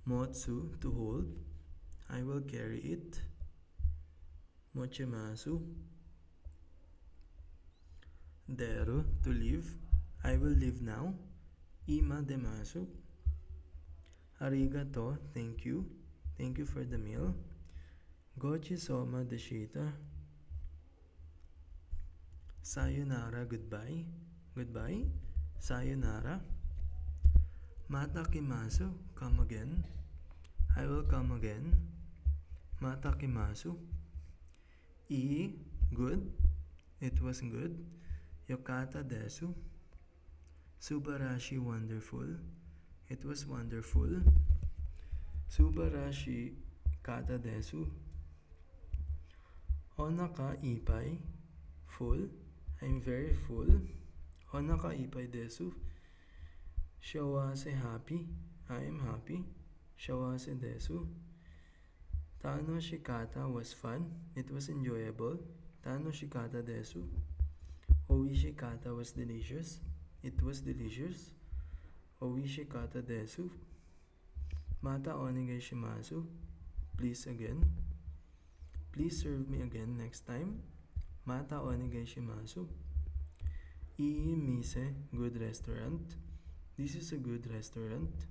Motsu, to hold. I will carry it. Mochimasu. Deru, to leave. I will leave now. Ima demasu. Arigato, thank you. Thank you for the meal. Gochi soma deshita. Sayonara, goodbye. Goodbye. Sayonara. Mata kimasu, come again. I will come again. Mata kimasu. I, good. It was good. Yokata desu. Subarashi, wonderful. It was wonderful. Subarashi kata desu. Onaka ipai, full. I'm very full. Onaka ipai desu. Shawase, happy. I am happy. Shawase desu. Tano shikata was fun. It was enjoyable. Tano shikata desu. Oishi kata was delicious. It was delicious. Oishi kata desu. Mata onegai shimasu. Please again. Please serve me again next time. Mata onegai shimasu. Ii mise, good restaurant. This is a good restaurant.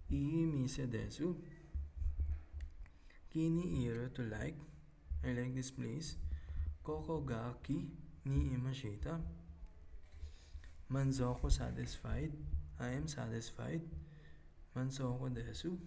Ii mise desu. Kini iro, to like. I like this place. Kokogaki ni imashita. Manzoko, satisfied. I am satisfied. Mansoko desu.